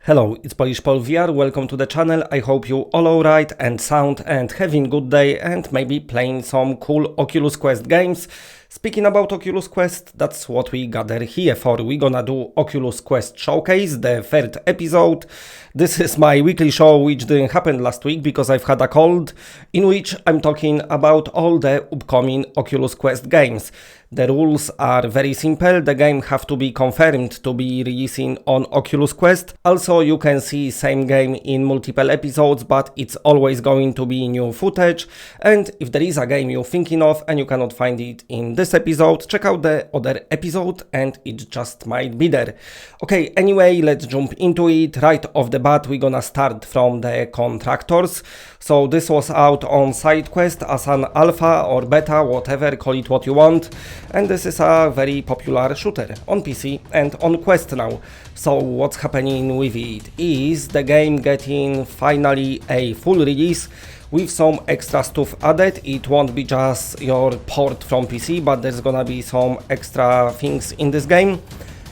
Hello, it's Polish Paul VR, welcome to the channel. I hope you all alright and sound and having good day and maybe playing some cool Oculus Quest games. Speaking about Oculus Quest, that's what we gather here for. We're gonna do Oculus Quest Showcase, the third episode. This is my weekly show which didn't happen last week because I've had a cold, in which I'm talking about all the upcoming Oculus Quest games. The rules are very simple. The game have to be confirmed to be releasing on Oculus Quest. Also, you can see same game in multiple episodes, but it's always going to be new footage. And if there is a game you're thinking of and you cannot find it in this episode, check out the other episode and it just might be there. Okay, anyway, let's jump into it. Right off the bat, we're gonna start from the Contractors. So this was out on SideQuest as an alpha or beta, whatever, call it what you want. And this is a very popular shooter on PC and on Quest now. So what's happening with it is the game getting finally a full release with some extra stuff added. It won't be just your port from PC, but there's gonna be some extra things in this game.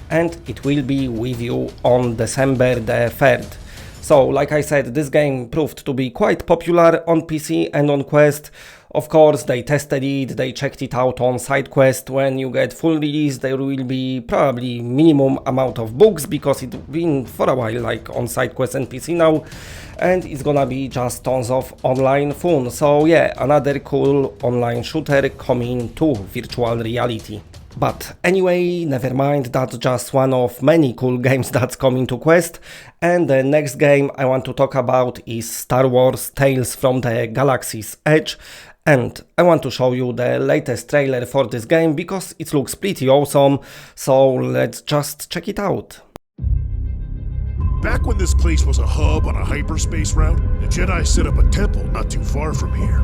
And it will be with you on December the 3rd. So, like I said, this game proved to be quite popular on PC and on Quest. Of course, they tested it, they checked it out on SideQuest. When you get full release, there will be probably minimum amount of bugs because it's been for a while like on SideQuest and PC now. And it's gonna be just tons of online fun. So yeah, another cool online shooter coming to virtual reality. But anyway, never mind, that's just one of many cool games that's coming to Quest. And the next game I want to talk about is Star Wars Tales from the Galaxy's Edge. And I want to show you the latest trailer for this game because it looks pretty awesome. So let's just check it out. Back when this place was a hub on a hyperspace route, the Jedi set up a temple not too far from here.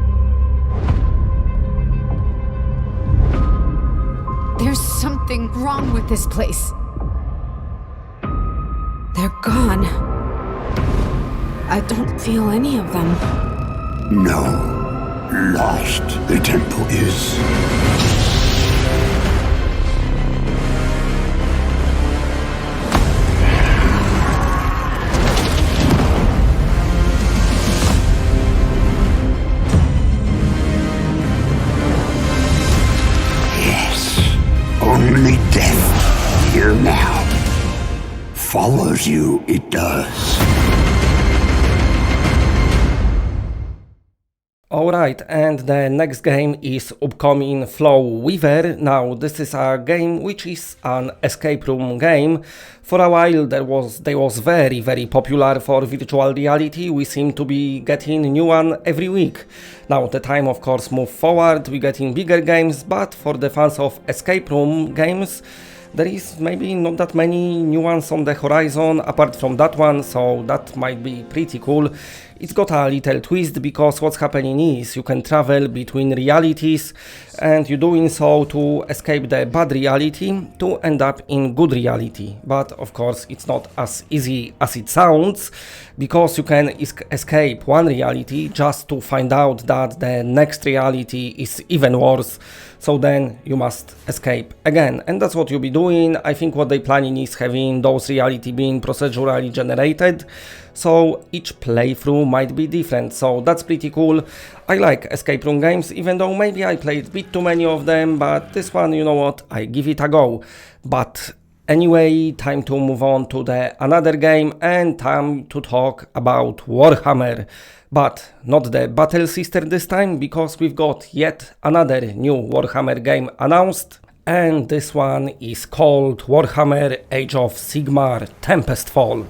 There's something wrong with this place. They're gone. I don't feel any of them. No. Lost the temple is. Only death, here now. Follows you, it does. Alright, and the next game is upcoming Flow Weaver. Now, this is a game which is an escape room game. For a while, they was very popular for virtual reality. We seem to be getting new one every week. Now, the time of course move forward, we getting bigger games, but for the fans of escape room games, there is maybe not that many new ones on the horizon apart from that one, so that might be pretty cool. It's got a little twist because what's happening is you can travel between realities and you're doing so to escape the bad reality to end up in good reality. But of course it's not as easy as it sounds because you can escape one reality just to find out that the next reality is even worse. So then you must escape again, and that's what you'll be doing. I think what they're planning is having those reality being procedurally generated, so each playthrough might be different, so that's pretty cool. I like escape room games, even though maybe I played a bit too many of them, but this one, you know what, I give it a go. But anyway, time to move on to the another game and time to talk about Warhammer. But not the Battle Sister this time, because we've got yet another new Warhammer game announced. And this one is called Warhammer Age of Sigmar TEMPESTFALL.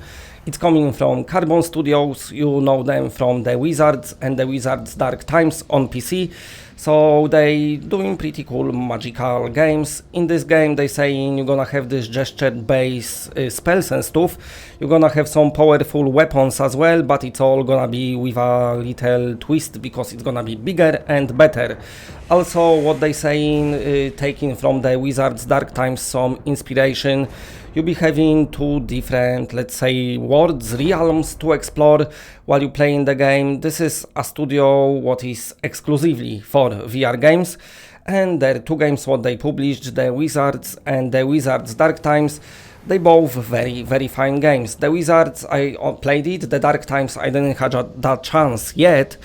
It's coming from Carbon Studios, you know them from The Wizards and The Wizards Dark Times on PC. So they doing pretty cool magical games. In this game they saying you're gonna have this gesture-based spells and stuff. You're gonna have some powerful weapons as well, but it's all gonna be with a little twist because it's gonna be bigger and better. Also, what they saying, taking from the Wizards Dark Times some inspiration. You'll be having two different, let's say, worlds, realms to explore while you're playing the game. This is a studio what is exclusively for VR games, and there are two games what they published, the Wizards and the Wizards Dark Times. They both very fine games. The Wizards, I played it, the Dark Times I didn't have that chance yet,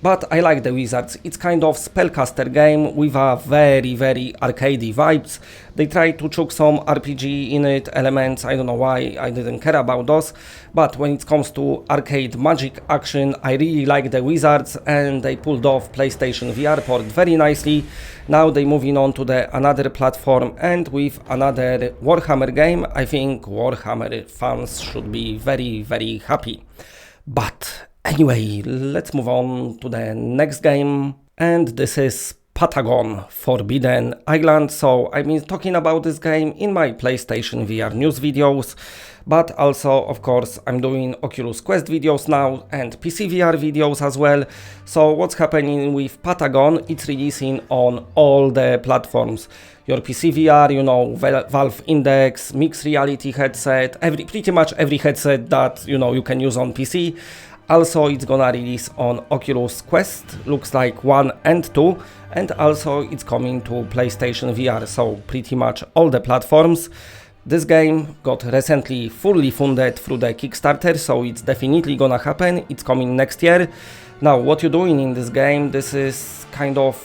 but I like the Wizards. It's kind of spellcaster game with a very arcadey vibes. They try to chuck some RPG in it elements, I don't know why I didn't care about those, but when it comes to arcade magic action, I really like the Wizards, and they pulled off PlayStation VR port very nicely. Now they moving on to the another platform and with another Warhammer game. I think Warhammer fans should be very happy. But anyway, let's move on to the next game, and this is PATAGON Forbidden Island. So I've been talking about this game in my PlayStation VR news videos, but also of course I'm doing Oculus Quest videos now and PC VR videos as well. So what's happening with PATAGON? It's releasing on all the platforms. Your PC VR, you know, Valve Index, mixed reality headset, pretty much every headset that you know you can use on PC. Also, it's gonna release on Oculus Quest, looks like 1 and 2, and also it's coming to PlayStation VR, so pretty much all the platforms. This game got recently fully funded through the Kickstarter, so it's definitely gonna happen. It's coming next year. Now, what you're doing in this game, this is kind of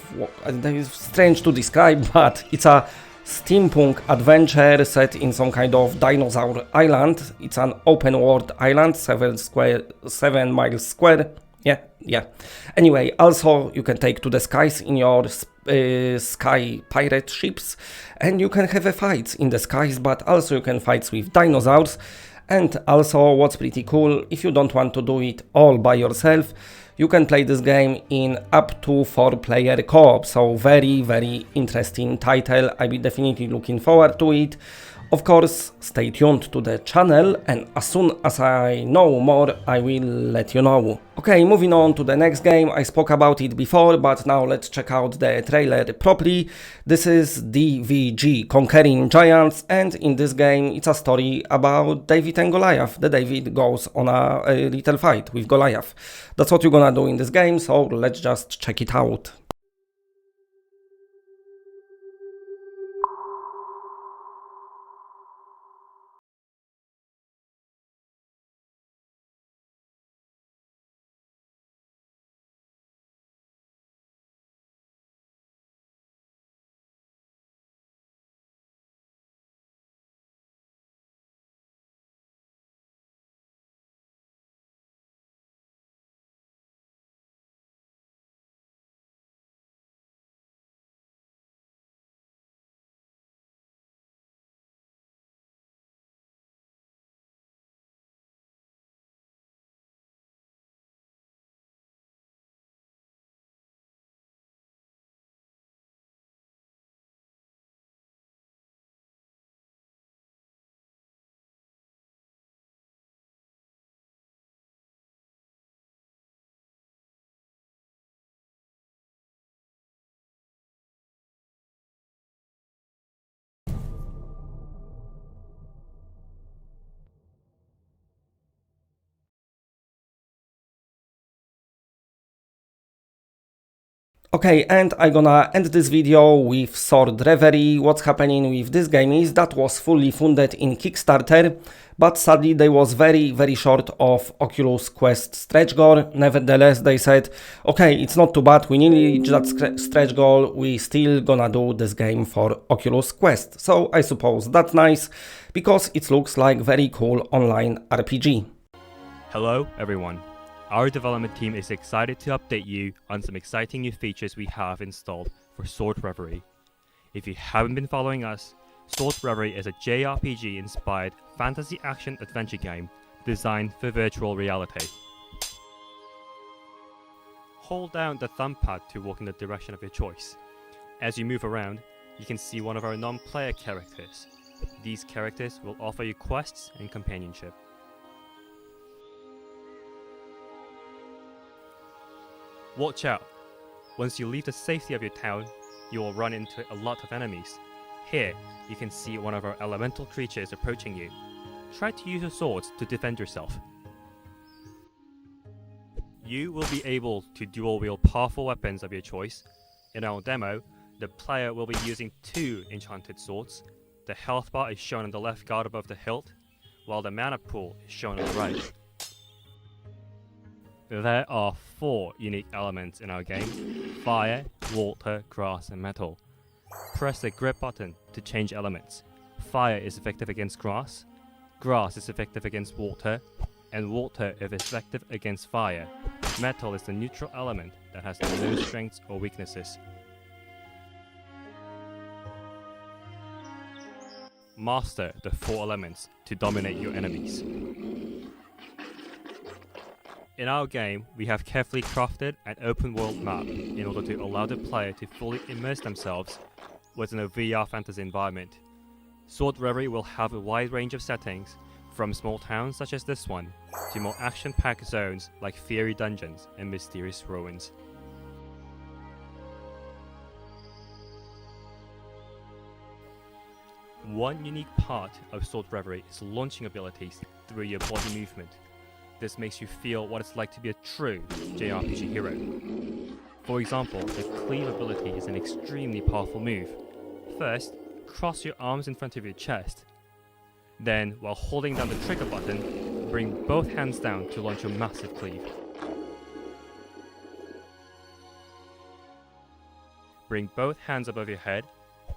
strange to describe, but it's a steampunk adventure set in some kind of dinosaur island. It's an open world island, 7 miles square. Yeah. Anyway, also you can take to the skies in your sky pirate ships, and you can have fights in the skies, but also you can fight with dinosaurs. And also, what's pretty cool, if you don't want to do it all by yourself, you can play this game in up to 4-player co-op, so very interesting title. I'll be definitely looking forward to it. Of course, stay tuned to the channel, and as soon as I know more, I will let you know. Okay, moving on to the next game. I spoke about it before, but now let's check out the trailer properly. This is DVG, Conquering Giants, and in this game it's a story about David and Goliath. The David goes on a little fight with Goliath. That's what you're gonna do in this game, so let's just check it out. Okay, and I'm gonna end this video with Sword Reverie. What's happening with this game is that was fully funded in Kickstarter, but sadly they was very short of Oculus Quest stretch goal. Nevertheless, they said, okay, it's not too bad, we nearly reached that stretch goal, we still gonna do this game for Oculus Quest. So I suppose that's nice, because it looks like very cool online RPG. Hello everyone. Our development team is excited to update you on some exciting new features we have installed for Sword Reverie. If you haven't been following us, Sword Reverie is a JRPG-inspired fantasy action-adventure game designed for virtual reality. Hold down the thumb pad to walk in the direction of your choice. As you move around, you can see one of our non-player characters. These characters will offer you quests and companionship. Watch out! Once you leave the safety of your town, you will run into a lot of enemies. Here, you can see one of our elemental creatures approaching you. Try to use your swords to defend yourself. You will be able to dual wield powerful weapons of your choice. In our demo, the player will be using 2 enchanted swords. the health bar is shown on the left guard above the hilt, while the mana pool is shown on the right. There are 4 unique elements in our game: fire, water, grass and metal. Press the grip button to change elements. Fire is effective against grass is effective against water, and water is effective against fire. Metal is the neutral element that has no strengths or weaknesses. Master the 4 elements to dominate your enemies. In our game, we have carefully crafted an open world map in order to allow the player to fully immerse themselves within a VR fantasy environment. Sword Reverie will have a wide range of settings, from small towns such as this one, to more action-packed zones like fiery dungeons and mysterious ruins. One unique part of Sword Reverie is launching abilities through your body movement. This makes you feel what it's like to be a true JRPG hero. For example, the cleave ability is an extremely powerful move. First, cross your arms in front of your chest. Then, while holding down the trigger button, bring both hands down to launch your massive cleave. Bring both hands above your head.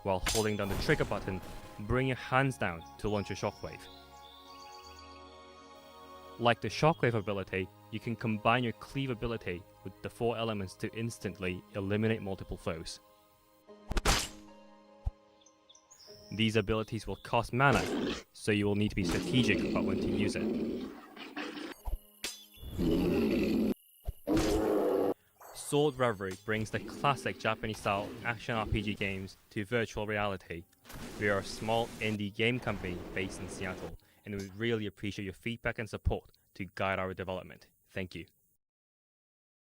While holding down the trigger button, bring your hands down to launch your shockwave. Like the shockwave ability, you can combine your cleave ability with the 4 elements to instantly eliminate multiple foes. These abilities will cost mana, so you will need to be strategic about when to use it. Sword Reverie brings the classic Japanese-style action RPG games to virtual reality. We are a small indie game company based in Seattle, and we really appreciate your feedback and support to guide our development. Thank you.